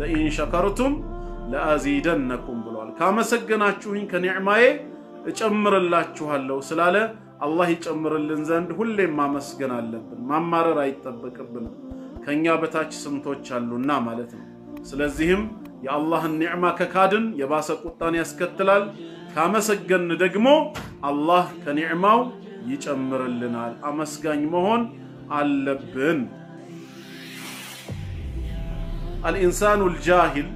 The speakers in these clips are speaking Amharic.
ለኢን ሸከርቱም ለአዚደነኩም ብሏል። ካመሰገናችሁኝ ከኒዕማዬ እጨምርላችኋለሁ ስላለ አላህ ይጨምርልን ዘንድ ሁሌም ማመስገን አለብን። ማማረር አይጠበቅብንም። ከኛ በታች ስንቶች አሉና ማለት ነው። ስለዚህም የአላህን ኒዕማ ከካድን የባሰ ቁጣን ያስከትላል። ካመሰገን ደግሞ አላህ ከኒዕማው ይጨምርልናል። አመስጋኝ መሆን አለብን። አልኢንሳኑል ጃሂል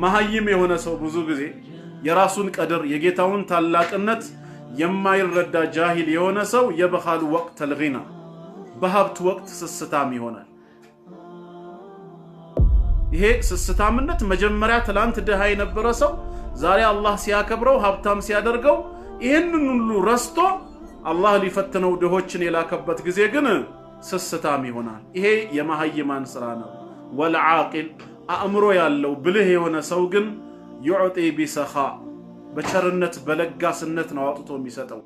መሃይም የሆነ ሰው ብዙ ጊዜ የራሱን ቀድር የጌታውን ታላቅነት የማይረዳ ጃሂል የሆነ ሰው የበኻሉ ወቅተል ጊና በሀብት ወቅት ስስታም ይሆናል። ይሄ ስስታምነት መጀመሪያ ትላንት ድሃ የነበረ ሰው ዛሬ አላህ ሲያከብረው ሀብታም ሲያደርገው ይህንን ሁሉ ረስቶ አላህ ሊፈትነው ድሆችን የላከበት ጊዜ ግን ስስታም ይሆናል። ይሄ የመሃይማን ስራ ነው። ወልዓቂል አእምሮ ያለው ብልህ የሆነ ሰው ግን ዩዕጢ ቢሰኻ በቸርነት በለጋስነት ነው አውጥቶ የሚሰጠው።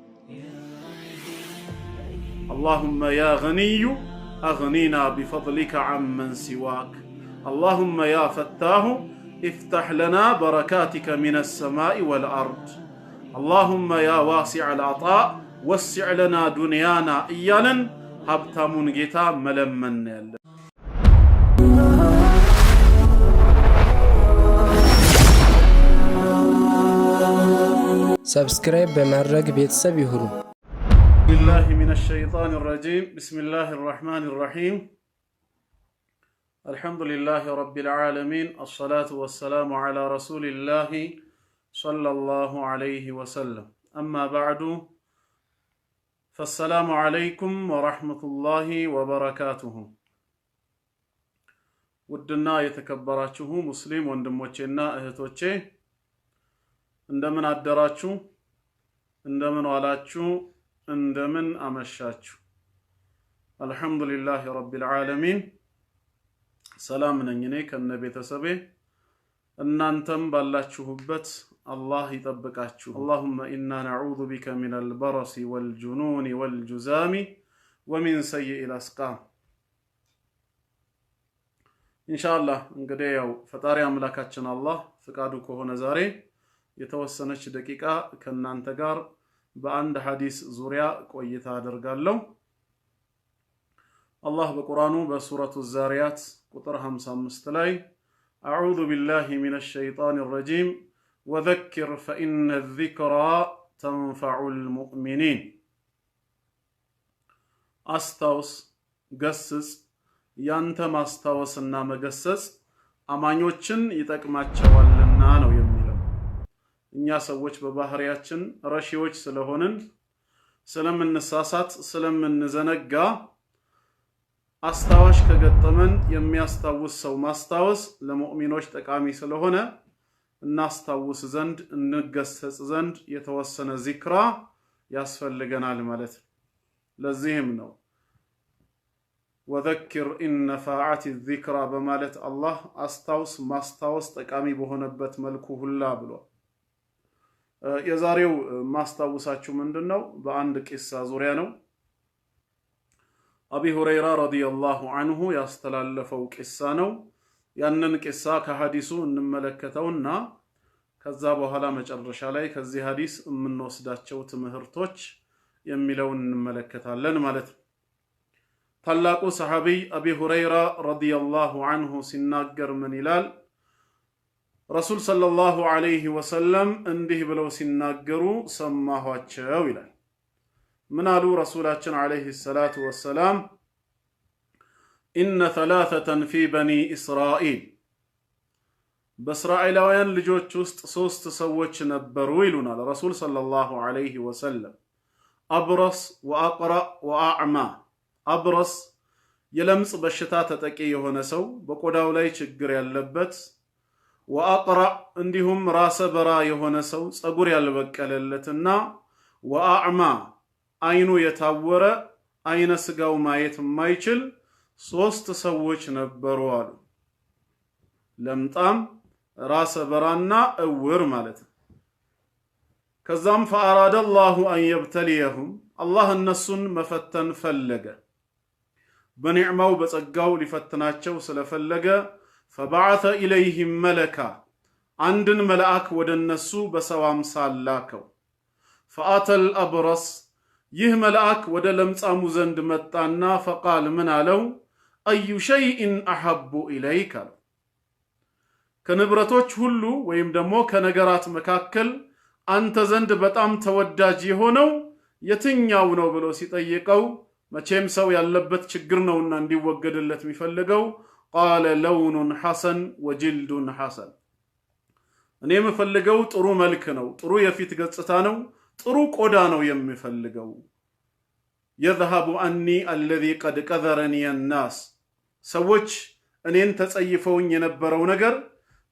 አላሁመ ያ ገኒዩ አግኒና ቢፈድሊከ ዐመን ሲዋክ اللهم يا فتاه افتح لنا بركاتك من السماء والأرض اللهم يا واسع العطاء وسع لنا دنيانا إيالا هبتامون جيتا ملمن يلا سبسكرايب بمرق بيتسب يهرو بالله من الشيطان الرجيم بسم الله الرحمن الرحيم الحمد لله رب العالمين الصلاة والسلام على رسول الله صلى الله عليه وسلم أما بعد فالسلام عليكم ورحمة الله وبركاته ودنا يتكبراتشه مسلم وندموچنا اهتوچه እንደምን አደራችሁ እንደምን ዋላችሁ እንደምን አመሻችሁ አልহামዱሊላሂ ረቢል ዓለሚን ሰላም ነኝ እኔ ከነ ቤተሰቤ እናንተም ባላችሁበት አላህ ይጠብቃችሁ اللهم إنا نعوذ بك من البرص والجنون والجذام ومن سيء الأسقام إن شاء الله እንግዲህ ያው ፈጣሪ አምላካችን አላህ ፍቃዱ ከሆነ ዛሬ የተወሰነች ደቂቃ ከናንተ ጋር በአንድ ሐዲስ ዙሪያ ቆይታ አደርጋለሁ። አላህ በቁርአኑ በሱረቱ ዛሪያት ቁጥር 55 ላይ አዑዙ ቢላሂ ሚነሽ ሸይጣኒር ረጂም ወዘክር ፈኢነ ዚክራ ተንፈዑል ሙእሚኒን አስታውስ ገስጽ ያንተ ማስታወስና መገሰጽ አማኞችን ይጠቅማቸዋልና ነው የሚለው። እኛ ሰዎች በባህሪያችን ረሺዎች ስለሆንን ስለምንሳሳት ስለምንዘነጋ አስታዋሽ ከገጠመን የሚያስታውስ ሰው ማስታወስ ለሙእሚኖች ጠቃሚ ስለሆነ እናስታውስ ዘንድ እንገሰጽ ዘንድ የተወሰነ ዚክራ ያስፈልገናል ማለት ነው። ለዚህም ነው ወዘክር ኢን ነፋዓቲ ዚክራ በማለት አላህ አስታውስ ማስታወስ ጠቃሚ በሆነበት መልኩ ሁላ ብሏል። የዛሬው ማስታወሳችሁ ምንድነው? በአንድ ቂሳ ዙሪያ ነው። አቢ ሁረይራ ረዲየላሁ ዐንሁ ያስተላለፈው ቂሳ ነው። ያንን ቂሳ ከሐዲሱ እንመለከተውና ከዛ በኋላ መጨረሻ ላይ ከዚህ ሐዲስ የምንወስዳቸው ትምህርቶች የሚለውን እንመለከታለን ማለት ነው። ታላቁ ሰሐቢ አቢ ሁረይራ ረዲየላሁ ዐንሁ ሲናገር ምን ይላል? ረሱል ሰለላሁ ዐለይሂ ወሰለም እንዲህ ብለው ሲናገሩ ሰማኋቸው ይላል። ምን አሉ ረሱላችን ዐለይሂ ሰላቱ ወሰላም? ኢነ ሰላሰተን ፊ በኒ እስራኤል በእስራኤላውያን ልጆች ውስጥ 3 ሰዎች ነበሩ ይሉናል ረሱል ሰለላሁ ዐለይሂ ወሰለም። አብረስ ወአቅረእ ወአዕማ። አብረስ የለምጽ በሽታ ተጠቂ የሆነ ሰው በቆዳው ላይ ችግር ያለበት፣ ወአቅረእ እንዲሁም ራሰ በራ የሆነ ሰው ጸጉር ያልበቀለለትና፣ ወአዕማ አይኑ የታወረ አይነ ስጋው ማየት የማይችል 3 ሰዎች ነበሩ አሉ። ለምጣም ራሰ በራና እውር ማለት ነው። ከዛም ፈአራደ አላሁ አን የብተሊየሁም አላህ እነሱን መፈተን ፈለገ። በኒዕማው በጸጋው ሊፈትናቸው ስለፈለገ فبعث إليهم ملكا عندن ملأك ودنسو بسو أمثال لاكو فأتى الأبرص يه ملأك ودلمت أموزند متانا فقال من علو أي شيء أحب إليك كنبرتوش هلو ويمدمو كنقرات مكاكل أنت زند بتام توداجي هونو يتنياو نو بلو سيطيقو መቼም ሰው ያለበት ችግር ነውና እንዲወገድለት የሚፈልገው قال لون حسن وجلد حسن እኔ የምፈልገው ጥሩ መልክ ነው ጥሩ የፊት ገጽታ ነው ጥሩ ቆዳ ነው የምፈልገው يذهب عني الذي قد قذرني الناس ሰዎች እኔን ተጸይፈውኝ የነበረው ነገር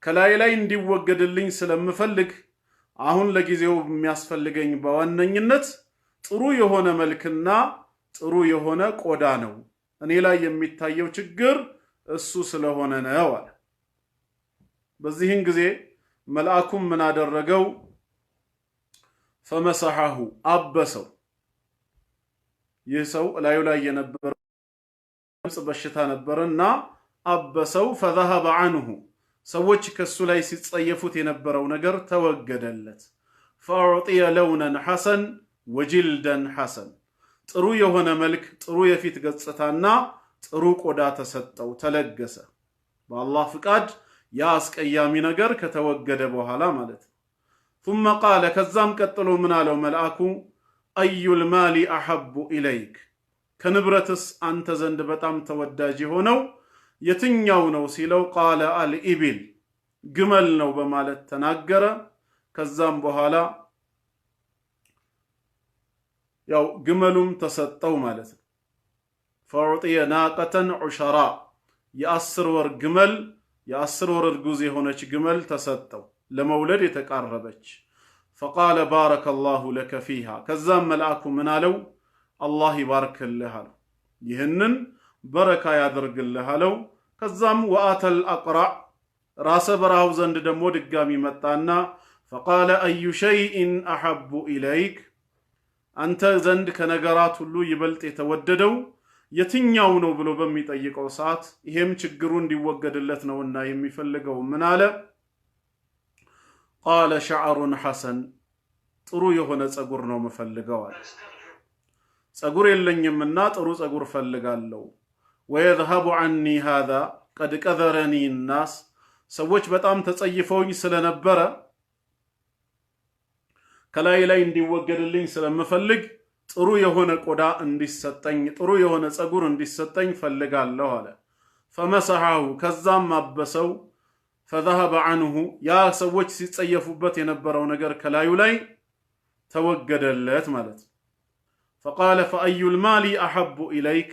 ከላይ ላይ እንዲወገድልኝ ስለምፈልግ አሁን ለጊዜው የሚያስፈልገኝ በዋነኝነት ጥሩ የሆነ መልክና ጥሩ የሆነ ቆዳ ነው እኔ ላይ የሚታየው ችግር እሱ ስለሆነ ነው አለ በዚህን ጊዜ መልአኩም ምን አደረገው فمسحه አበሰው ይህ ሰው ላዩ ላይ የነበረው በሽታ ነበርና አበሰው فذهب عنه ሰዎች ከሱ ላይ ሲጸየፉት የነበረው ነገር ተወገደለት فأعطي لونا حسن وجلدا حسن ጥሩ የሆነ መልክ ጥሩ የፊት ገጽታና ጥሩ ቆዳ ተሰጠው ተለገሰ በአላህ ፍቃድ ያ አስቀያሚ ነገር ከተወገደ በኋላ ማለት ثم قال ከዛም ቀጥሎ ምን አለው መልአኩ أي المال أحب إليك ከንብረትስ አንተ ዘንድ በጣም ተወዳጅ ሆነው የትኛው ነው ሲለው قال الإبل ግመል ነው በማለት ተናገረ ከዛም በኋላ ያው ግመሉም ተሰጠው ማለት ነው فأعطي ناقة عشراء የ10 ወር ግመል የ10 ወር እርጉዝ የሆነች ግመል ተሰጠው ለመውለድ የተቃረበች فقال بارك الله لك فيها ከዛም መልአኩ ምን አለው አላህ ይባርክልህ አለው ይህንን በረካ ያድርግልህ አለው ከዛም وآتى الأقرع ራሰ በራው ዘንድ ደግሞ ድጋሚ መጣና فقال أي شيء أحب إليك አንተ ዘንድ ከነገራት ሁሉ ይበልጥ የተወደደው የትኛው ነው ብሎ በሚጠይቀው ሰዓት ይሄም ችግሩ እንዲወገድለት ነውና የሚፈልገው ምን አለ قال شعر حسن ጥሩ የሆነ ጸጉር ነው መፈልገው አለ ጸጉር የለኝምና ጥሩ ጸጉር ፈልጋለሁ ويذهب عني هذا قد قذرني الناس ሰዎች በጣም ተጸይፈውኝ ስለነበረ ከላይ ላይ እንዲወገድልኝ ስለምፈልግ ጥሩ የሆነ ቆዳ እንዲሰጠኝ ጥሩ የሆነ ጸጉር እንዲሰጠኝ ፈልጋለሁ አለ فمسحه ከዛም አበሰው فذهب عنه ያ ሰዎች ሲጸየፉበት የነበረው ነገር ከላዩ ላይ ተወገደለት ማለት فقال فأي المال أحب إليك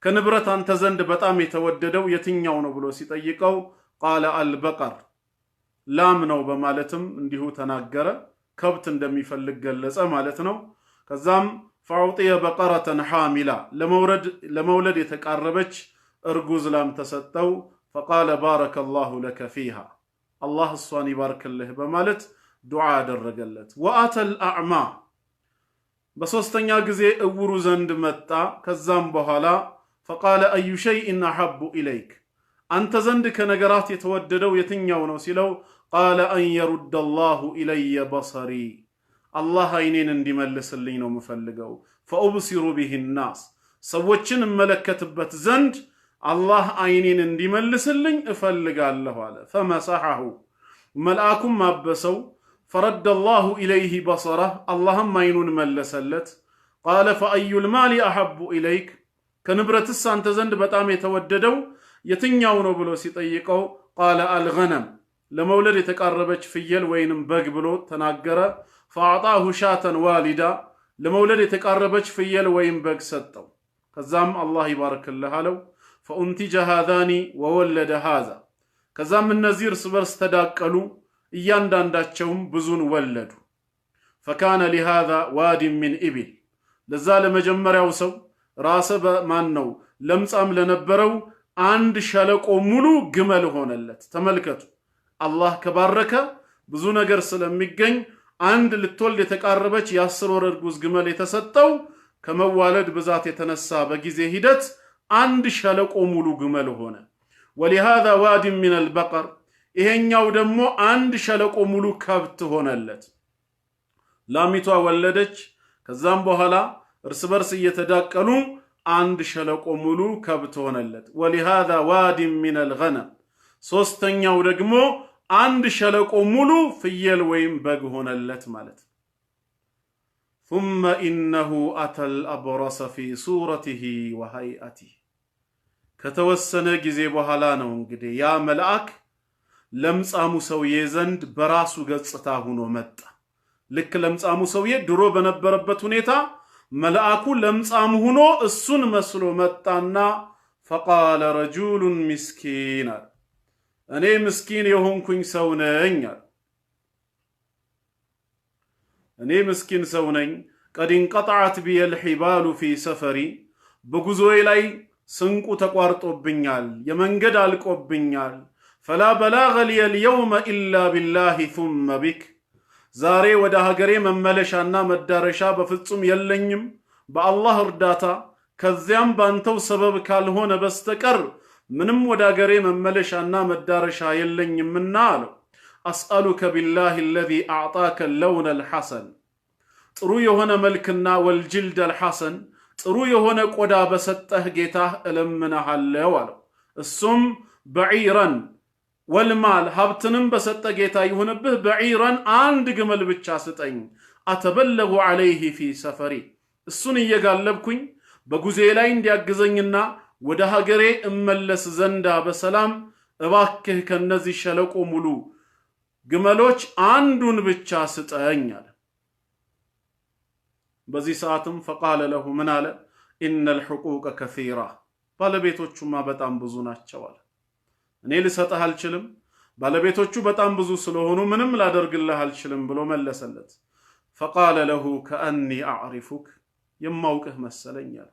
ከንብረት አንተ ዘንድ በጣም የተወደደው የትኛው ነው ብሎ ሲጠይቀው قال البقر ላም ነው በማለትም እንዲሁ ተናገረ ከብት እንደሚፈልግ ገለጸ ማለት ነው ከዛም فأعطي بقرة حاملة ለመውለድ የተቃረበች እርጉዝ ላም ተሰጠው فقال بارك الله لك فيها الله እሷን ይባርክልህ በማለት ዱዓ አደረገለት وآتى الأعمى በሶስተኛ ጊዜ እውሩ ዘንድ መጣ ከዛም በኋላ فقال أي شيء أحب إليك አንተ ዘንድ ከነገራት የተወደደው የትኛው ነው ሲለው قال أن يرد الله إلي بصري الله አይኔን እንዲመልስልኝ ነው መፈልገው فأبصر به الناس ሰዎችን መለከትበት ዘንድ الله አይኔን እንዲመልስልኝ እፈልጋለሁ አለ فمسحه መልአኩም አበሰው فرد الله إليه بصره اللهم አይኑን መለሰለት قال فأي المال أحب إليك ከንብረትስ አንተ ዘንድ በጣም የተወደደው የትኛው ነው ብሎ ሲጠይቀው قال الغنم ለመውለድ የተቃረበች ፍየል ወይንም በግ ብሎ ተናገረ فأعطاه شاة والدا ለመውለድ የተቃረበች ፍየል ወይም በግ ሰጠው ከዛም አላህ ይባርክልህ አለው فأنتج هذان وولد هذا ከዛም እነዚህ እርስ በርስ ተዳቀሉ እያንዳንዳቸውም ብዙን ወለዱ فكان لهذا واد من إبل ለዛ ለመጀመሪያው ሰው ራሰ በማን ነው ለምጻም ለነበረው አንድ ሸለቆ ሙሉ ግመል ሆነለት ተመልከቱ አላህ ከባረከ ብዙ ነገር ስለሚገኝ አንድ ልትወልድ የተቃረበች የ10 ወር እርጉዝ ግመል የተሰጠው ከመዋለድ ብዛት የተነሳ በጊዜ ሂደት አንድ ሸለቆ ሙሉ ግመል ሆነ ወሊሃዛ ዋዲን ሚነል በቀር ይሄኛው ደግሞ አንድ ሸለቆ ሙሉ ከብት ሆነለት። ላሚቷ ወለደች። ከዛም በኋላ እርስ በርስ እየተዳቀሉ አንድ ሸለቆ ሙሉ ከብት ሆነለት። ወሊሃዛ ዋዲን ሚነል ገነም ሶስተኛው ደግሞ አንድ ሸለቆ ሙሉ ፍየል ወይም በግ ሆነለት ማለት። ثم إنه أتى الأبرص في صورته وهيئته ከተወሰነ ጊዜ በኋላ ነው እንግዲህ ያ መልአክ ለምጻሙ ሰውዬ ዘንድ በራሱ ገጽታ ሆኖ መጣ። ልክ ለምጻሙ ሰውዬ ድሮ በነበረበት ሁኔታ መልአኩ ለምጻሙ ሆኖ እሱን መስሎ መጣና فقال رجل مسكين እኔ ምስኪን የሆንኩኝ ሰው ነኝ አለ። እኔ ምስኪን ሰው ነኝ። قد انقطعت بي الحبال في سفري በጉዞዬ ላይ ስንቁ ተቋርጦብኛል፣ የመንገድ አልቆብኛል። فلا بلاغ لي اليوم إلا بالله ثم بك ዛሬ ወደ ሀገሬ መመለሻና መዳረሻ በፍጹም የለኝም በአላህ እርዳታ ከዚያም ባንተው ሰበብ ካልሆነ በስተቀር ምንም ወደ ሀገሬ መመለሻና መዳረሻ የለኝምና አለው። أسألك بالله الذي أعطاك اللون الحسن ጥሩ የሆነ መልክና ወልጅልድ الحسن ጥሩ የሆነ ቆዳ በሰጠህ ጌታህ እለምንሃለሁ አለው። እሱም በዒረን ወልማል ሀብትንም በሰጠ ጌታ ይሁንብህ በዒረን አንድ ግመል ብቻ ስጠኝ። አተበለጉ ዐለይሂ ፊ ሰፈሪ እሱን እየጋለብኩኝ በጉዜ ላይ እንዲያግዘኝና ወደ ሀገሬ እመለስ ዘንዳ በሰላም እባክህ ከነዚህ ሸለቆ ሙሉ ግመሎች አንዱን ብቻ ስጠኝ አለ። በዚህ ሰዓትም ፈቃለ ለሁ ምን አለ? ኢነል ሑቁቀ ከሲራ ባለቤቶቹማ በጣም ብዙ ናቸው አለ። እኔ ልሰጥህ አልችልም፣ ባለቤቶቹ በጣም ብዙ ስለሆኑ ምንም ላደርግልህ አልችልም ብሎ መለሰለት። ፈቃለ ለሁ ከአኒ አዕሪፉክ የማውቅህ መሰለኝ አለ።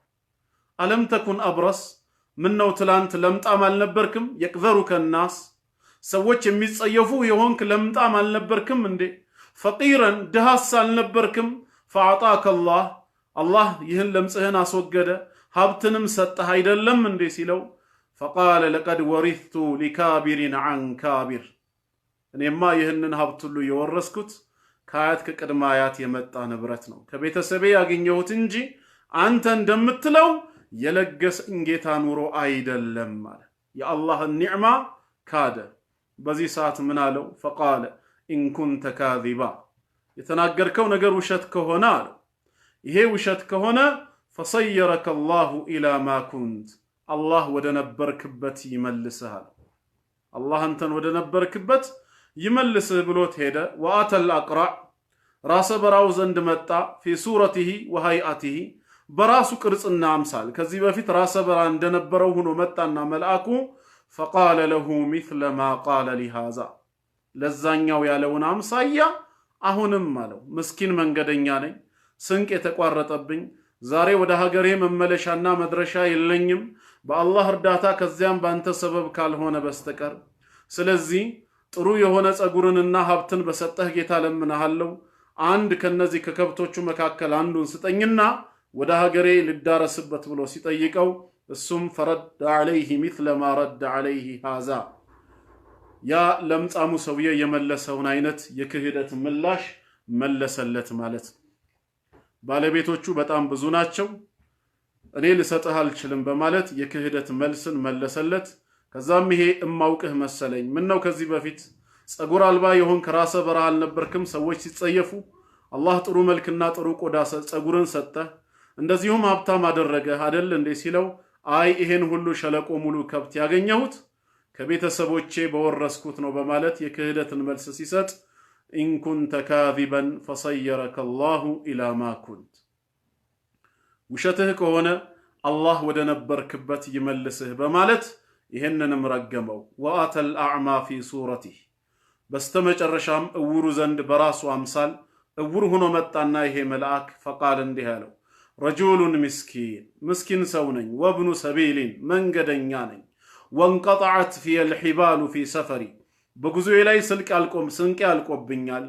አለም ተኩን አብረስ ምነው ትላንት ለምጣም አልነበርክም? የቅዘሩከ ናስ ሰዎች የሚጸየፉ የሆንክ ለምጣም አልነበርክም እንዴ? ፈቂረን ድሃስ አልነበርክም? ፈአዕጣከ አላህ ይህን ለምጽህን አስወገደ ሀብትንም ሰጠህ አይደለም እንዴ ሲለው ፈቃለ ለቀድ ወሪቱ ሊካቢሪን ዐን ካቢር እኔማ ይህንን ሀብት ሁሉ የወረስኩት ከአያት ከቅድመ አያት የመጣ ንብረት ነው፣ ከቤተሰቤ ያገኘሁት እንጂ አንተ እንደምትለው የለገሰኝ ጌታ ኑሮ አይደለም ማለት የአላህን ኒዕማ ካደ። በዚህ ሰዓት ምን አለው? ፈቃለ ኢንኩንተ ካዚባ የተናገርከው ነገር ውሸት ከሆነ አለው ይሄ ውሸት ከሆነ ፈሰየረከ አላሁ ኢላ ማ ኩንት አላህ ወደ ነበርክበት ይመልስሃል። አላህ አንተን ወደ ነበርክበት ይመልስህ ብሎት ሄደ። ወአተል አቅራዕ ራሰ በራው ዘንድ መጣ። ፊ ሱረቲሂ ወሃይአቲሂ በራሱ ቅርጽና አምሳል ከዚህ በፊት ራሰ በራ እንደነበረው ሆኖ መጣና መልአኩ ፈቃለ ለሁ ሚስለ ማ ቃለ ሊሃዛ ለዛኛው ያለውን አምሳያ አሁንም አለው ምስኪን መንገደኛ ነኝ፣ ስንቅ የተቋረጠብኝ፣ ዛሬ ወደ ሀገሬ መመለሻና መድረሻ የለኝም በአላህ እርዳታ ከዚያም ባንተ ሰበብ ካልሆነ በስተቀር። ስለዚህ ጥሩ የሆነ ጸጉርንና ሀብትን በሰጠህ ጌታ ለምንሃለው አንድ ከነዚህ ከከብቶቹ መካከል አንዱን ስጠኝና ወደ ሀገሬ ልዳረስበት ብሎ ሲጠይቀው እሱም ፈረድ ዐለይሂ ሚስለ ማ ረድ ዐለይሂ ሃዛ ያ ለምጻሙ ሰውዬ የመለሰውን አይነት የክህደት ምላሽ መለሰለት ማለት ነው። ባለቤቶቹ በጣም ብዙ ናቸው፣ እኔ ልሰጥህ አልችልም በማለት የክህደት መልስን መለሰለት። ከዛም ይሄ እማውቅህ መሰለኝ፣ ምነው ከዚህ በፊት ጸጉር አልባ የሆንክ ራሰ በራ አልነበርክም? ሰዎች ሲጸየፉ አላህ ጥሩ መልክና ጥሩ ቆዳ ጸጉርን ሰጠህ፣ እንደዚሁም ሀብታም አደረገህ አይደል እንዴ ሲለው አይ ይሄን ሁሉ ሸለቆ ሙሉ ከብት ያገኘሁት ከቤተሰቦቼ በወረስኩት ነው በማለት የክህደትን መልስ ሲሰጥ ኢንኩንተ ካዚበን ፈሰየረከ አላሁ ኢላ ማ ኩንት ውሸትህ ከሆነ አላህ ወደ ነበርክበት ይመልስህ በማለት ይህንንም ረገመው። ወአተል አዕማ ፊ ሱረቲህ በስተመጨረሻም እውሩ ዘንድ በራሱ አምሳል እውር ሆኖ መጣና ይሄ መልአክ ፈቃል እንዲህ አለው ረጁሉን ምስኪን ሰው ነኝ፣ ወብኑ ሰቢሊን መንገደኛ ነኝ፣ ወንቀጠዐት ፊየል ሒባሉ ፊ ሰፈሪ በጉዞዬ ላይ ስንቄ አልቆብኛል።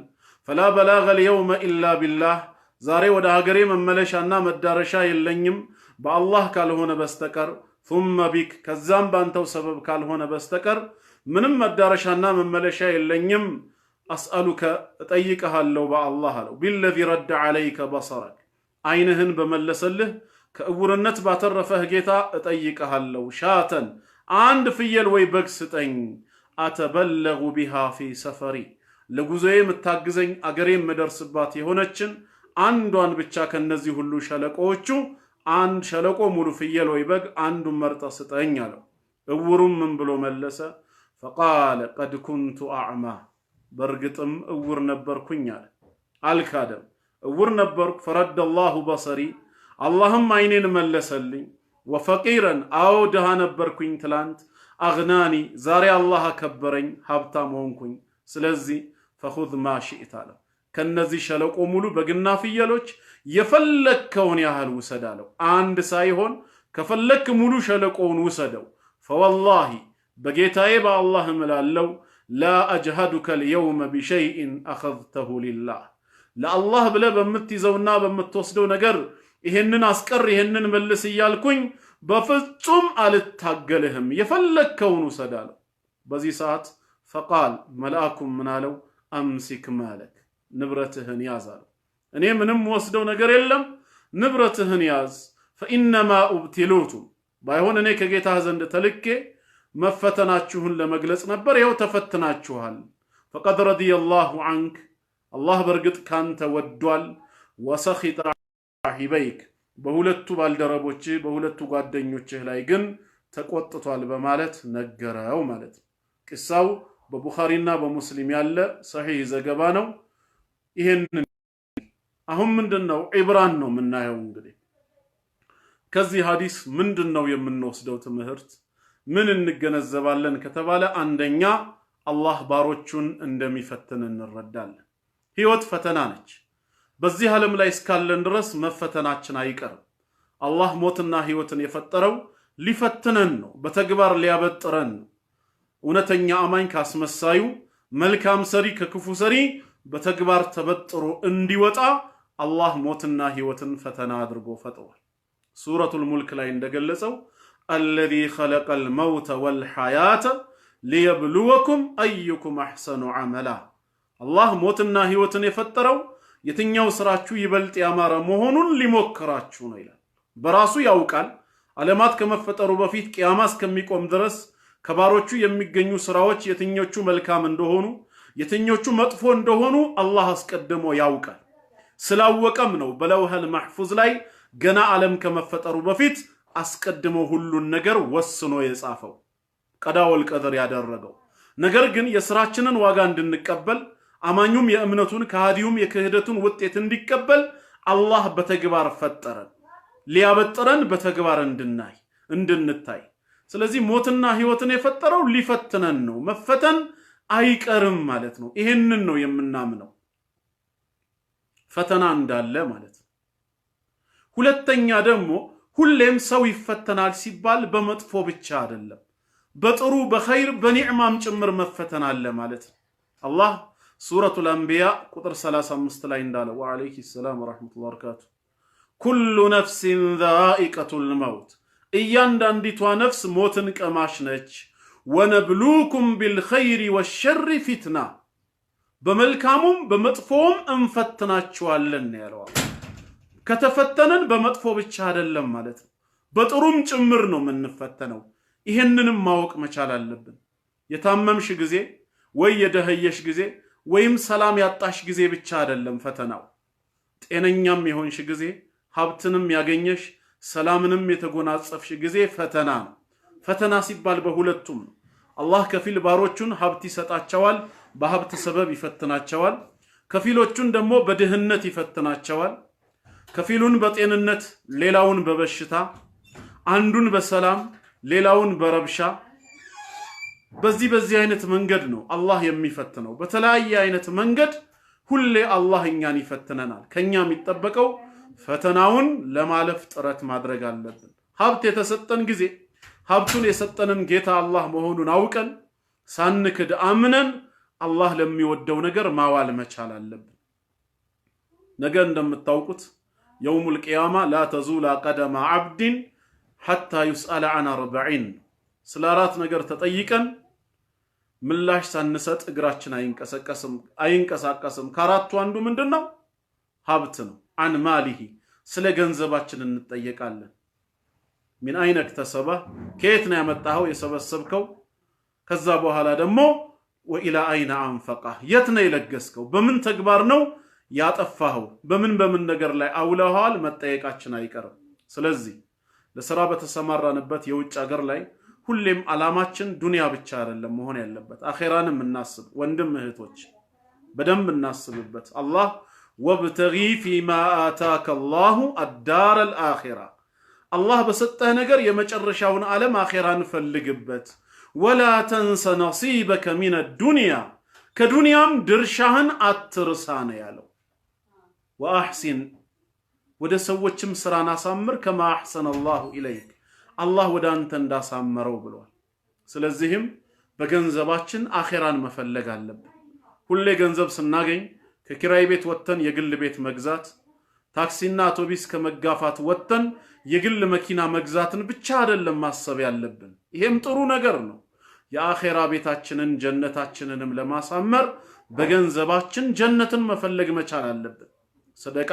ፈላ በላገ ልየውመ ኢላ ቢላህ ዛሬ ወደ ሀገሬ መመለሻና መዳረሻ የለኝም በአላህ ካልሆነ በስተቀር። ثم بك ከዛም ባንተው ሰበብ ካልሆነ በስተቀር ምንም መዳረሻና መመለሻ የለኝም أسألك እጠይቅሃለሁ በአላህ አለው بالذي رد عليك بصرك አይንህን በመለሰልህ ከእውርነት ባተረፈህ ጌታ እጠይቅሃለሁ ሻተን አንድ ፍየል ወይ በግ ስጠኝ አተበለጉ ቢሃ ፊ ሰፈሪ ለጉዞዬ የምታግዘኝ አገሬም መደርስባት የሆነችን አንዷን ብቻ ከነዚህ ሁሉ ሸለቆዎቹ አንድ ሸለቆ ሙሉ ፍየል ወይ በግ አንዱን መርጠ ስጠኝ አለው እውሩም ምን ብሎ መለሰ فقال قد كنت اعمى በርግጥም እውር ነበርኩኝ አለ አልካደም እውር ነበርኩ فرد الله بصري اللهم አይኔን መለሰልኝ وفقيرا አው ደሃ ነበርኩኝ ትላንት اغناني ዛሬ አላህ አከበረኝ ሀብታም ሆንኩኝ ስለዚህ فخذ ما شئت አለ ከነዚህ ሸለቆ ሙሉ በግና ፍየሎች የፈለከውን ያህል ውሰዳለው አንድ ሳይሆን ከፈለክ ሙሉ ሸለቆውን ውሰደው فوالله በጌታዬ በአላህ እምላለው لا أجهدك اليوم بشيء أخذته لله ለአላህ ብለህ በምትይዘውና በምትወስደው ነገር ይሄንን አስቀር ይሄንን መልስ እያልኩኝ በፍጹም አልታገልህም የፈለከውን ውሰዳለው በዚህ ሰዓት فقال መልአኩም ምናለው أمسك مالك ንብረትህን ያዝ አለው እኔ ምንም ወስደው ነገር የለም ንብረትህን ያዝ فإنما أبتلوتم ባይሆን እኔ ከጌታህ ዘንድ ተልኬ መፈተናችሁን ለመግለጽ ነበር ይኸው ተፈትናችኋል فقد رضي الله عنك الله በርግጥ ካንተ ወዷል وسخط صاحبيك በሁለቱ ባልደረቦች በሁለቱ ጓደኞችህ ላይ ግን ተቆጥቷል በማለት ነገረው ማለት ቅሳው በቡኻሪና በሙስሊም ያለ ሰሂህ ዘገባ ነው ይሄን አሁን ምንድነው ኢብራን ነው የምናየው እንግዲህ ከዚህ ሐዲስ ምንድነው የምንወስደው ትምህርት ምን እንገነዘባለን ከተባለ አንደኛ አላህ ባሮቹን እንደሚፈትን እንረዳለን ህይወት ፈተና ነች በዚህ ዓለም ላይ እስካለን ድረስ መፈተናችን አይቀርም አላህ ሞትና ህይወትን የፈጠረው ሊፈትነን ነው በተግባር ሊያበጥረን ነው እውነተኛ አማኝ ካስመሳዩ መልካም ሰሪ ከክፉ ሰሪ በተግባር ተበጥሮ እንዲወጣ አላህ ሞትና ህይወትን ፈተና አድርጎ ፈጥሯል ሱረቱል ሙልክ ላይ እንደገለጸው الذي خلق الموت والحياة ليبلوكم أيكم أحسن عملا الله موتنا ህይወትን የፈጠረው የትኛው ስራችሁ ይበልጥ ያማረ መሆኑን ሊሞክራችሁ ነው ይላል በራሱ ያውቃል ዓለማት ከመፈጠሩ በፊት ቂያማ እስከሚቆም ድረስ ከባሮቹ የሚገኙ ስራዎች የትኞቹ መልካም እንደሆኑ የትኞቹ መጥፎ እንደሆኑ አላህ አስቀድሞ ያውቃል ስላወቀም ነው በለውህል መህፉዝ ላይ ገና ዓለም ከመፈጠሩ በፊት አስቀድሞ ሁሉን ነገር ወስኖ የጻፈው ቀዳውል ቀደር ያደረገው ነገር ግን የሥራችንን ዋጋ እንድንቀበል አማኙም የእምነቱን ከሃዲዩም የክህደቱን ውጤት እንዲቀበል አላህ በተግባር ፈጠረን ሊያበጥረን በተግባር እንድንታይ ስለዚህ ሞትና ህይወትን የፈጠረው ሊፈትነን ነው መፈተን አይቀርም ማለት ነው ይሄንን ነው የምናምነው ፈተና እንዳለ ማለት ነው ሁለተኛ ደግሞ ሁሌም ሰው ይፈተናል ሲባል በመጥፎ ብቻ አይደለም በጥሩ በኸይር በኒዕማም ጭምር መፈተን አለ ማለት ነው አላህ ሱረቱል አንቢያ ቁጥር 35 ላይ እንዳለ ወአለይሂ ሰላም ወራህመቱላሂ ወበረካቱ ኩሉ ነፍሲን ዛኢቀቱል መውት እያንዳንዲቷ ነፍስ ሞትን ቀማሽ ነች ወነብሉኩም ቢልኸይሪ ወሸሪ ፊትና በመልካሙም በመጥፎም እንፈትናችኋለን ያለው ከተፈተነን በመጥፎ ብቻ አይደለም ማለት ነው በጥሩም ጭምር ነው የምንፈተነው ይሄንንም ማወቅ መቻል አለብን የታመምሽ ጊዜ ወይ የደህየሽ ጊዜ ወይም ሰላም ያጣሽ ጊዜ ብቻ አይደለም ፈተናው ጤነኛም የሆንሽ ጊዜ ሀብትንም ያገኘሽ ሰላምንም የተጎናጸፍሽ ጊዜ ፈተና ነው ፈተና ሲባል በሁለቱም አላህ ከፊል ባሮቹን ሀብት ይሰጣቸዋል በሀብት ሰበብ ይፈትናቸዋል ከፊሎቹን ደግሞ በድህነት ይፈትናቸዋል ከፊሉን በጤንነት ሌላውን በበሽታ አንዱን በሰላም ሌላውን በረብሻ በዚህ አይነት መንገድ ነው አላህ የሚፈትነው በተለያየ አይነት መንገድ ሁሌ አላህ እኛን ይፈትነናል ከኛ የሚጠበቀው ፈተናውን ለማለፍ ጥረት ማድረግ አለብን ሀብት የተሰጠን ጊዜ ሀብቱን የሰጠንን ጌታ አላህ መሆኑን አውቀን ሳንክድ አምነን አላህ ለሚወደው ነገር ማዋል መቻል አለብን ነገ እንደምታውቁት የውሙል ቂያማ ላ ተዙላ ቀደማ አብድን حتى يسأل عن 40 ስለ አራት ነገር ተጠይቀን ምላሽ ሳንሰጥ እግራችን አይንቀሳቀስም ከአራቱ አንዱ ምንድነው ሀብት ነው عن ماله ስለ ገንዘባችን እንጠየቃለን من اين اكتسبه ከየት ነው ያመጣው የሰበሰብከው ከዛ በኋላ ደግሞ وإلى أين أنفقه የት ነው የለገስከው በምን ተግባር ነው ያጠፋው በምን ነገር ላይ አውለዋል መጠየቃችን አይቀርም ስለዚህ ለሥራ በተሰማራንበት የውጭ ሀገር ላይ ሁሌም አላማችን ዱንያ ብቻ አይደለም መሆን ያለበት አኺራንም እናስብ ወንድም እህቶች በደንብ እናስብበት አላህ وابتغي فيما آتاك الله الدار الآخرة الله በሰጠህ ነገር የመጨረሻውን ዓለም አኺራን ፈልግበት ولا تنس نصيبك من الدنيا كدنيام درشهن اترسان يالو واحسن ወደ ሰዎችም ስራን አሳምር كما احسن الله اليك الله ወደ አንተ እንዳሳመረው ብሏል ስለዚህም በገንዘባችን አኺራን መፈለግ አለብን ሁሌ ገንዘብ ስናገኝ ከኪራይ ቤት ወጥተን የግል ቤት መግዛት ታክሲና አውቶቢስ ከመጋፋት ወጥተን የግል መኪና መግዛትን ብቻ አይደለም ማሰብ ያለብን ይሄም ጥሩ ነገር ነው የአኺራ ቤታችንን ጀነታችንንም ለማሳመር በገንዘባችን ጀነትን መፈለግ መቻል አለብን ሰደቃ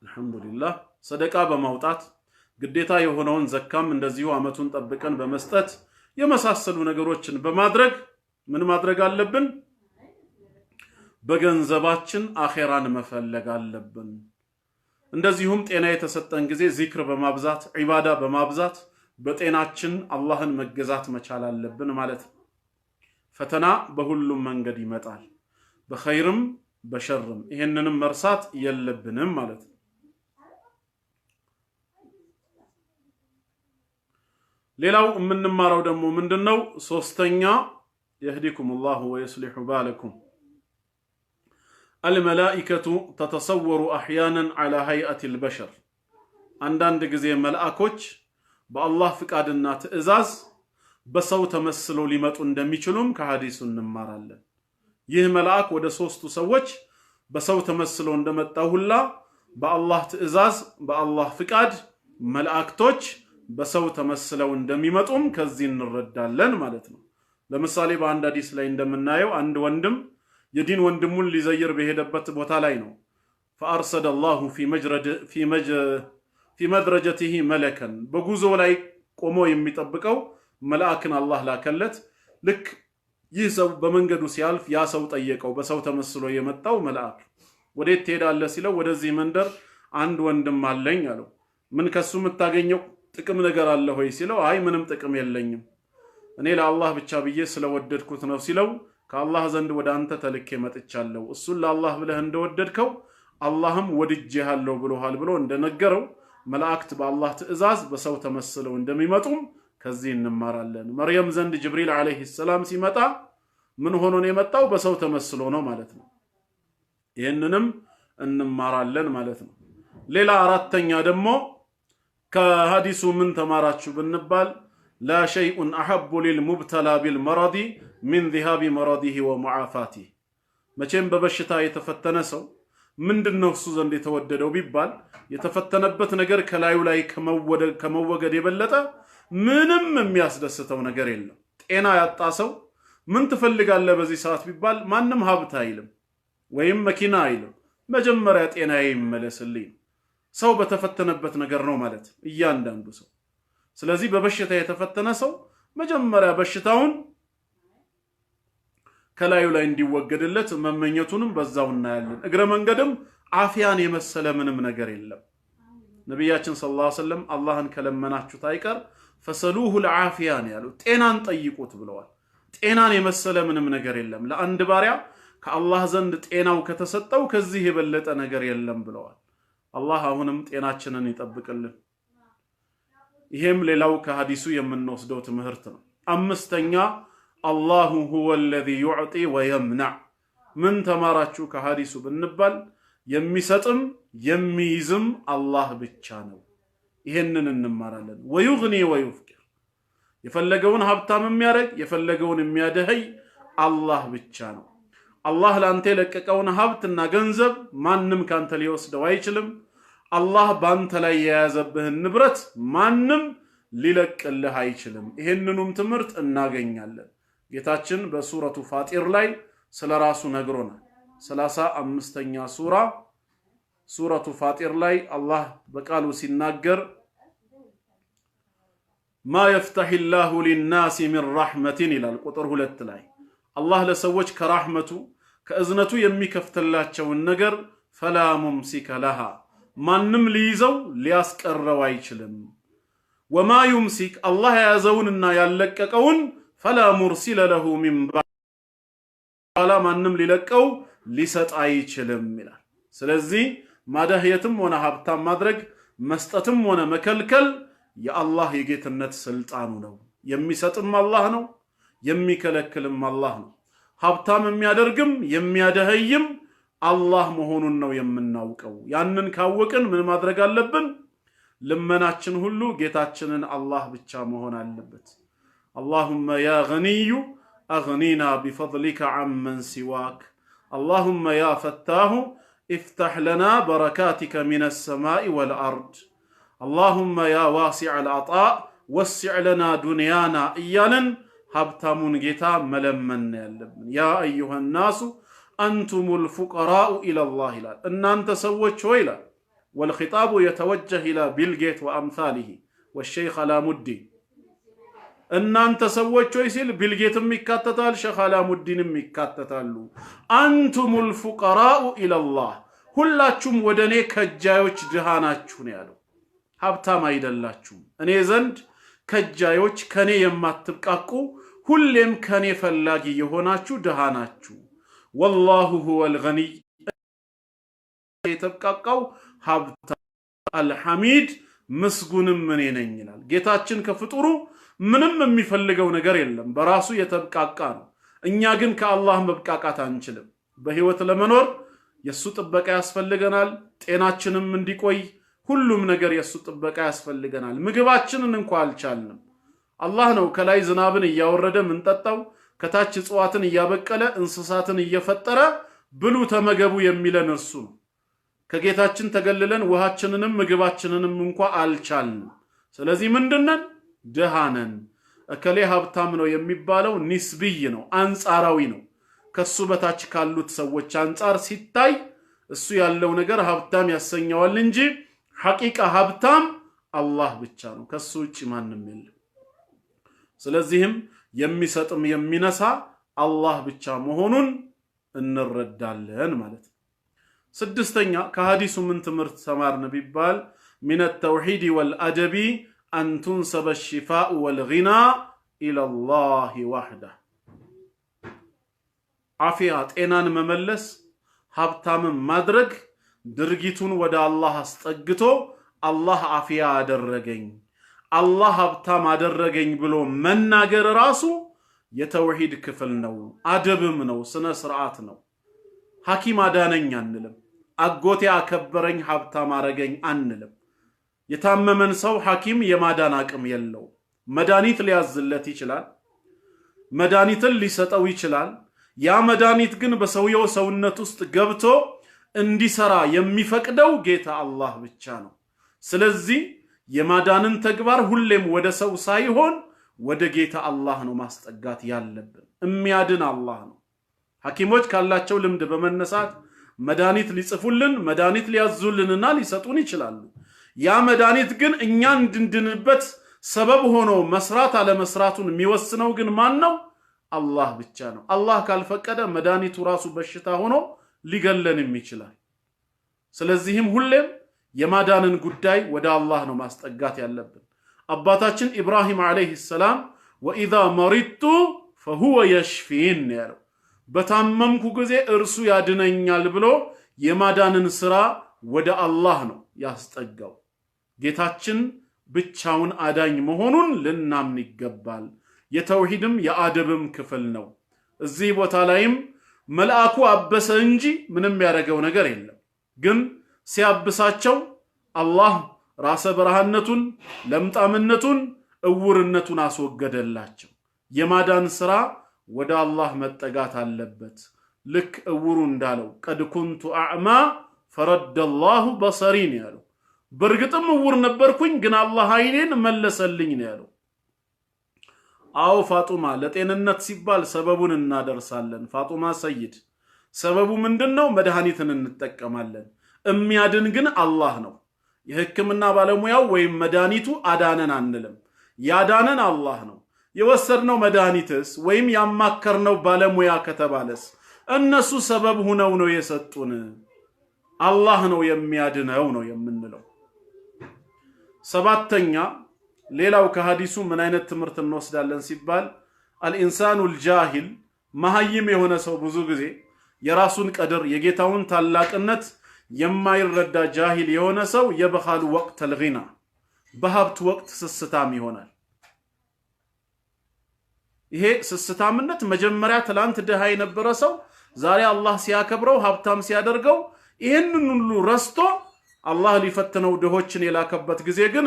አልহামዱሊላህ ሰደቃ በማውጣት ግዴታ የሆነውን ዘካም እንደዚሁ አመቱን ጠብቀን በመስጠት የመሳሰሉ ነገሮችን በማድረግ ምን ማድረግ አለብን በገንዘባችን አኺራን መፈለግ አለብን እንደዚሁም ጤና የተሰጠን ጊዜ ዚክር በማብዛት ዒባዳ በማብዛት በጤናችን አላህን መገዛት መቻል አለብን ማለት ነው ፈተና በሁሉም መንገድ ይመጣል በኸይርም በሸርም ይሄንንም መርሳት የለብንም ማለት ነው ሌላው የምንማረው ደግሞ ምንድነው ሶስተኛ يهديكم الله ويصلح بالكم الملائكة تتصور أحيانا على هيئة البشر عندنا ጊዜ መላእክቶች በአላህ ፍቃድና ትእዛዝ በሰው ተመስለው ሊመጡ እንደሚችሉም ከሐዲሱ እንማራለን ይህ መልአክ ወደ ሶስቱ ሰዎች በሰው ተመስለው እንደመጣው ሁላ በአላህ ትእዛዝ በአላህ ፍቃድ መላእክቶች በሰው ተመስለው እንደሚመጡም ከዚህ እንረዳለን ማለት ነው ለምሳሌ በአንድ ሐዲስ ላይ እንደምናየው አንድ ወንድም የዲን ወንድሙን ሊዘይር በሄደበት ቦታ ላይ ነው فأرسل الله في مدرجته ملكا በጉዞ ላይ ቆሞ የሚጠብቀው መልአክን አላህ ላከለት ልክ ይህ ሰው በመንገዱ ሲያልፍ ያ ሰው ጠየቀው በሰው ተመስሎ የመጣው መልአክ ወዴት ትሄዳለህ ሲለው ወደዚህ መንደር አንድ ወንድም አለኝ አለው ምን ከሱ የምታገኘው ጥቅም ነገር አለ ሆይ ሲለው አይ ምንም ጥቅም የለኝም እኔ ለአላህ ብቻ ብዬ ስለወደድኩት ነው ሲለው ከአላህ ዘንድ ወደ አንተ ተልኬ መጥቻለሁ እሱን ለአላህ ብለህ እንደወደድከው አላህም ወድጄሃለሁ ብሎሃል ብሎ እንደነገረው መላእክት በአላህ ትእዛዝ በሰው ተመስለው እንደሚመጡም ከዚህ እንማራለን መርየም ዘንድ ጅብሪል አለይሂ ሰላም ሲመጣ ምን ሆኖ ነው የመጣው በሰው ተመስሎ ነው ማለት ነው ይሄንንም እንማራለን ማለት ነው ሌላ አራተኛ ደግሞ ከሐዲሱ ምን ተማራችሁ ብንባል لا شيء أحب للمبتلى بالمرض من ذهاب مرضه ومعافاته መቼም በበሽታ የተፈተነ ሰው ምንድነው እሱ ዘንድ የተወደደው ቢባል የተፈተነበት ነገር ከላዩ ላይ ከመወገድ የበለጠ ምንም የሚያስደስተው ነገር የለም ጤና ያጣ ሰው ምን ትፈልጋለህ በዚህ ሰዓት ቢባል ማንም ሀብት አይልም ወይም መኪና አይልም መጀመሪያ ጤናዬ ይመለስልኝ ሰው በተፈተነበት ነገር ነው ማለት እያንዳንዱ ሰው ስለዚህ በበሽታ የተፈተነ ሰው መጀመሪያ በሽታውን ከላዩ ላይ እንዲወገድለት መመኘቱንም በዛው እናያለን እግረ መንገድም አፊያን የመሰለ ምንም ነገር የለም ነብያችን ሰለላሁ ዐለይሂ ወሰለም አላህን ከለመናችሁት አይቀር ፈሰሉሁ العافያን ያሉ ጤናን ጠይቁት ብለዋል ጤናን የመሰለ ምንም ነገር የለም ለአንድ ባሪያ ከአላህ ዘንድ ጤናው ከተሰጠው ከዚህ የበለጠ ነገር የለም ብለዋል አላህ አሁንም ጤናችንን ይጠብቅልን ይሄም ሌላው ከሐዲሱ የምንወስደው ትምህርት ነው አምስተኛ الله هو الذي يعطي ويمنع من ተማራችሁ ከሐዲሱ ብንባል የሚሰጥም የሚይዝም አላህ ብቻ ነው ይሄንን እንማራለን ويغني ويفقر የፈለገውን ሀብታም የሚያደርግ የፈለገውን የሚያደህይ አላህ ብቻ ነው አላህ ላንተ ለቀቀውን ሀብትና ገንዘብ ማንም ካንተ ሊወስደው አይችልም አላህ ባንተ ላይ የያዘብህን ንብረት ማንም ሊለቅልህ አይችልም። ይሄንኑም ትምህርት እናገኛለን። ጌታችን በሱረቱ ፋጢር ላይ ስለራሱ ነግሮናል። 35ኛ ሱረቱ ፋጢር ላይ አላህ በቃሉ ሲናገር ማ የፍተሂላሁ ሊናሲ ሚን ረሕመቲን ይላል። ቁጥር 2 ላይ አላህ ለሰዎች ከራህመቱ ከእዝነቱ የሚከፍትላቸውን ነገር ፈላ ሙምሲከ ለሃ ማንም ሊይዘው ሊያስቀረው አይችልም። ወማ ዩምሲክ አላህ የያዘውንና ያለቀቀውን ፈላ ሙርሲለ ለሁ ሚን ባዕድ ማንም ሊለቀው ሊሰጥ አይችልም ይላል። ስለዚህ ማዳህየትም ሆነ ሀብታም ማድረግ መስጠትም ሆነ መከልከል የአላህ የጌትነት ስልጣኑ ነው። የሚሰጥም አላህ ነው፣ የሚከለክልም አላህ ነው። ሀብታም የሚያደርግም የሚያደህይም አላህ መሆኑን ነው የምናውቀው። ያንን ካወቅን ምን ማድረግ አለብን? ልመናችን ሁሉ ጌታችንን አላህ ብቻ መሆን አለበት። አላሁመ ያ ገኒዩ አግኒና ቢፈድሊከ ዐመን ሲዋክ አላሁመ ያ ፈታሁ ኢፍተሕ ለና በረካቲከ ሚነ ሰማኢ ወልአርድ አላሁመ ያ ዋሲዐል ዐጣእ ወሲዕ ለና ዱንያና እያልን ሀብታሙን ጌታ መለመን ያለብን። ያ አዩሃ ናሱ አንቱሙል ፉቀራኡ ኢለላህ ይላል። እናንተ ሰዎች ሆይ ይላል። ወልኺጣቡ የተወጀህ ኢላ ቢልጌት ወአምሳሊሂ ወሸይኽ አላሙዲን። እናንተ ሰዎች ሆይ ሲል ቢልጌትም ይካተታል፣ ሸይኽ አላሙዲንም ይካተታሉ። አንቱሙል ፉቀራኡ ኢለላህ ሁላችሁም ወደ እኔ ከጃዮች ድሃ ናችሁ ነው ያለው። ሀብታም አይደላችሁም። እኔ ዘንድ ከጃዮች ከኔ የማትብቃቁ ሁሌም ከኔ ፈላጊ የሆናችሁ ድሃ ናችሁ። ወላሁ ሁወል ገኒይ የተብቃቃው ሀብታም አልሐሚድ ምስጉንም እኔ ነኝ ይላል። ጌታችን ከፍጡሩ ምንም የሚፈልገው ነገር የለም፣ በራሱ የተብቃቃ ነው። እኛ ግን ከአላህ መብቃቃት አንችልም። በህይወት ለመኖር የሱ ጥበቃ ያስፈልገናል። ጤናችንም እንዲቆይ ሁሉም ነገር የሱ ጥበቃ ያስፈልገናል። ምግባችንን እንኳን አልቻልንም። አላህ ነው ከላይ ዝናብን እያወረደ ምንጠጣው፣ ከታች እጽዋትን እያበቀለ እንስሳትን እየፈጠረ ብሉ ተመገቡ የሚለን እርሱ ነው። ከጌታችን ተገልለን ውሃችንንም ምግባችንንም እንኳን አልቻልንም። ስለዚህ ምንድነን? ድሃ ነን። እከሌ ሀብታም ነው የሚባለው ኒስብይ ነው፣ አንጻራዊ ነው። ከሱ በታች ካሉት ሰዎች አንጻር ሲታይ እሱ ያለው ነገር ሀብታም ያሰኘዋል እንጂ ሐቂቃ ሀብታም አላህ ብቻ ነው፣ ከሱ ውጪ ማንም የለም። ስለዚህም የሚሰጥም የሚነሳ አላህ ብቻ መሆኑን እንረዳለን ማለት ነው። 6ኛ ከሐዲሱ ምን ትምህርት ተማርን ቢባል ሚነ ተውሂድ ወልአደቢ አን ቱንሰበ ሽፋኡ ወልጊና ኢለላህ ወህደህ። አፊያ ጤናን መመለስ ሀብታምን ማድረግ ድርጊቱን ወደ አላህ አስጠግቶ አላህ አፊያ አደረገኝ አላህ ሀብታም አደረገኝ ብሎ መናገር ራሱ የተውሂድ ክፍል ነው፣ አደብም ነው፣ ስነ ስርዓት ነው። ሐኪም አዳነኝ አንልም። አጎቴ አከበረኝ ሀብታም አረገኝ አንልም። የታመመን ሰው ሐኪም የማዳን አቅም የለው። መድኃኒት ሊያዝለት ይችላል፣ መድኃኒትን ሊሰጠው ይችላል። ያ መድኃኒት ግን በሰውየው ሰውነት ውስጥ ገብቶ እንዲሰራ የሚፈቅደው ጌታ አላህ ብቻ ነው። ስለዚህ የማዳንን ተግባር ሁሌም ወደ ሰው ሳይሆን ወደ ጌታ አላህ ነው ማስጠጋት ያለብን። የሚያድን አላህ ነው። ሐኪሞች ካላቸው ልምድ በመነሳት መድኃኒት ሊጽፉልን መድኃኒት ሊያዙልንና ሊሰጡን ይችላሉ። ያ መድኃኒት ግን እኛ እንድንድንበት ሰበብ ሆኖ መስራት አለመስራቱን የሚወስነው ግን ማን ነው? አላህ ብቻ ነው። አላህ ካልፈቀደ መድኃኒቱ ራሱ በሽታ ሆኖ ሊገለንም ይችላል። ስለዚህም ሁሌም የማዳንን ጉዳይ ወደ አላህ ነው ማስጠጋት ያለብን። አባታችን ኢብራሂም አለይሂ ሰላም ወኢዛ መሪቱ ፈሁወ የሽፊን ያለው በታመምኩ ጊዜ እርሱ ያድነኛል ብሎ የማዳንን ስራ ወደ አላህ ነው ያስጠጋው። ጌታችን ብቻውን አዳኝ መሆኑን ልናምን ይገባል። የተውሂድም የአደብም ክፍል ነው። እዚህ ቦታ ላይም መልአኩ አበሰ እንጂ ምንም ያደረገው ነገር የለም። ግን ሲያብሳቸው አላህ ራሰ በረሃነቱን፣ ለምጣምነቱን፣ እውርነቱን አስወገደላቸው። የማዳን ስራ ወደ አላህ መጠጋት አለበት። ልክ እውሩ እንዳለው ቀድ ኩንቱ አዕማ ፈረደላሁ በሰሪን ያለው በርግጥም እውር ነበርኩኝ ግን አላህ አይኔን መለሰልኝ ነው ያለው። አው ፋጡማ ለጤንነት ሲባል ሰበቡን እናደርሳለን። ፋጡማ ሰይድ ሰበቡ ምንድነው? መድኃኒትን እንጠቀማለን። የሚያድን ግን አላህ ነው። የህክምና ባለሙያው ወይም መድኃኒቱ አዳነን አንልም። ያዳነን አላህ ነው። የወሰድነው መድኃኒትስ ወይም ያማከርነው ባለሙያ ከተባለስ እነሱ ሰበብ ሆነው ነው የሰጡን። አላህ ነው የሚያድነው ነው የምንለው። ሰባተኛ ሌላው ከሐዲሱ ምን አይነት ትምህርት እንወስዳለን ሲባል አልኢንሳኑል ጃሂል መሐይም የሆነ ሰው ብዙ ጊዜ የራሱን ቀድር የጌታውን ታላቅነት የማይረዳ ጃሂል የሆነ ሰው የበኻሉ ወቅት አልጊና በሀብት ወቅት ስስታም ይሆናል። ይሄ ስስታምነት መጀመሪያ ትላንት ድሃ የነበረ ሰው ዛሬ አላህ ሲያከብረው ሀብታም ሲያደርገው ይሄንን ሁሉ ረስቶ አላህ ሊፈትነው ድሆችን የላከበት ጊዜ ግን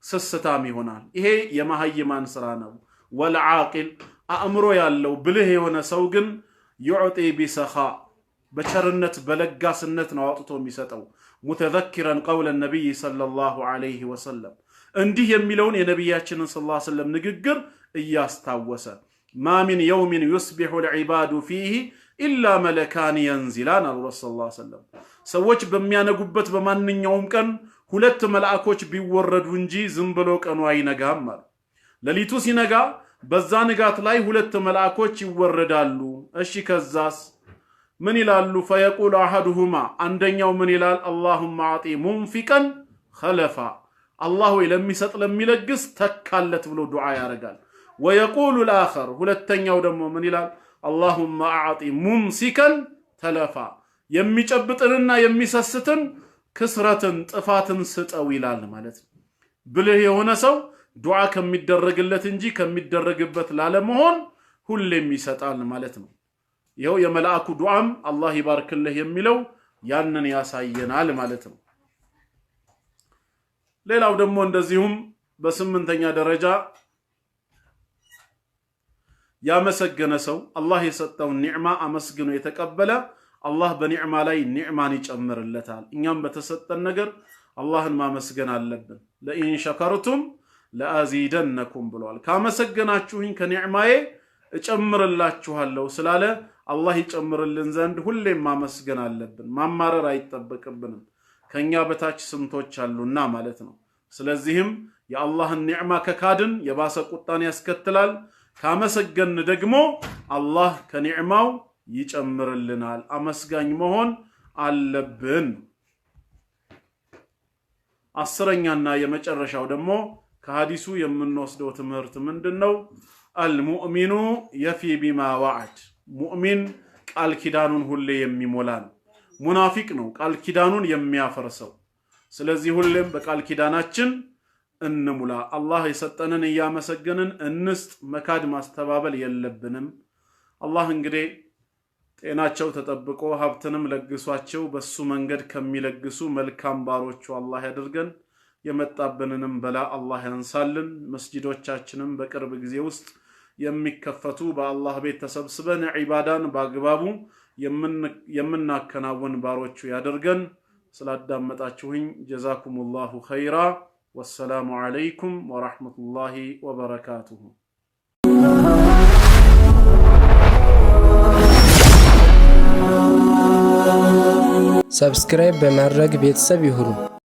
ስስታም ይሆናል። ይሄ የመሐይማን ስራ ነው። ወልዓቂል አእምሮ ያለው ብልህ የሆነ ሰው ግን ይዑጢ ቢሰኻ በቸርነት በለጋስነት ነው አውጥቶ የሚሰጠው። ሙተዘኪረን ቀውለ ነቢይ ሰለላሁ ዐለይሂ ወሰለም እንዲህ የሚለውን የነቢያችንን ሰለላሁ ዐለይሂ ወሰለም ንግግር እያስታወሰ ማ ሚን የውሚን ዩስቢሑ ልዒባዱ ፊህ ኢላ መለካን የንዚላን አሉ ሰለላሁ ዐለይሂ ወሰለም። ሰዎች በሚያነጉበት በማንኛውም ቀን ሁለት መላእኮች ቢወረዱ እንጂ ዝም ብሎ ቀኑ አይነጋም አሉ። ሌሊቱ ሲነጋ በዛ ንጋት ላይ ሁለት መላእኮች ይወረዳሉ። እሺ ከዛስ ምን ይላሉ? ፈየቁሉ አሐዱሁማ አንደኛው ምን ይላል? አላሁመ አዕጢ ሙንፊቀን ኸለፋ አላህ ወይ ለሚሰጥ ለሚለግስ ተካለት ብሎ ዱዓ ያደርጋል። ወየቁሉ الآخر ሁለተኛው ደግሞ ምን ይላል? አላሁመ አዕጢ ሙምሲከን ተለፋ የሚጨብጥንና የሚሰስትን ክስረትን ጥፋትን ስጠው ይላል ማለት ነው። ብልህ የሆነ ሰው ዱዓ ከሚደረግለት እንጂ ከሚደረግበት ላለመሆን ሁሌም ይሰጣል ማለት ነው። ይሄው የመላእኩ ዱዓም አላህ ይባርክልህ የሚለው ያንን ያሳየናል ማለት ነው። ሌላው ደግሞ እንደዚሁም በስምንተኛ ደረጃ ያመሰገነ ሰው አላህ የሰጠውን ኒዕማ አመስግኖ የተቀበለ አላህ በኒዕማ ላይ ኒዕማን ይጨምርለታል። እኛም በተሰጠን ነገር አላህን ማመስገን አለብን። ለኢን ሸከርቱም ለአዚደነኩም ብለዋል። ካመሰገናችሁኝ ከኒዕማዬ እጨምርላችኋለሁ ስላለ አላህ ይጨምርልን ዘንድ ሁሌም ማመስገን አለብን። ማማረር አይጠበቅብንም። ከኛ በታች ስንቶች አሉና ማለት ነው። ስለዚህም የአላህን ኒዕማ ከካድን የባሰ ቁጣን ያስከትላል። ካመሰገን ደግሞ አላህ ከኒዕማው ይጨምርልናል። አመስጋኝ መሆን አለብን። አስረኛና የመጨረሻው ደግሞ ከሐዲሱ የምንወስደው ትምህርት ምንድነው? አልሙእሚኑ የፊ ቢማ ወዐድ ሙእሚን ቃል ኪዳኑን ሁሌ የሚሞላ ነው። ሙናፊቅ ነው ቃል ኪዳኑን የሚያፈርሰው። ስለዚህ ሁሌም በቃል ኪዳናችን እንሙላ። አላህ የሰጠንን እያመሰገንን እንስጥ። መካድ ማስተባበል የለብንም። አላህ እንግዲህ ጤናቸው ተጠብቆ ሀብትንም ለግሷቸው በሱ መንገድ ከሚለግሱ መልካም ባሮቹ አላህ ያድርገን። የመጣብንንም በላ አላህ ያንሳልን። መስጂዶቻችንም በቅርብ ጊዜ ውስጥ የሚከፈቱ በአላህ ቤት ተሰብስበን ዒባዳን በአግባቡ የምናከናውን ባሮቹ ያድርገን። ስላዳመጣችሁኝ ጀዛኩሙላሁ ኸይራ። ወሰላሙ ዐለይኩም ወረሕመቱላሂ ወበረካቱሁ። ሰብስክራይብ በማድረግ ቤተሰብ ይሁኑ።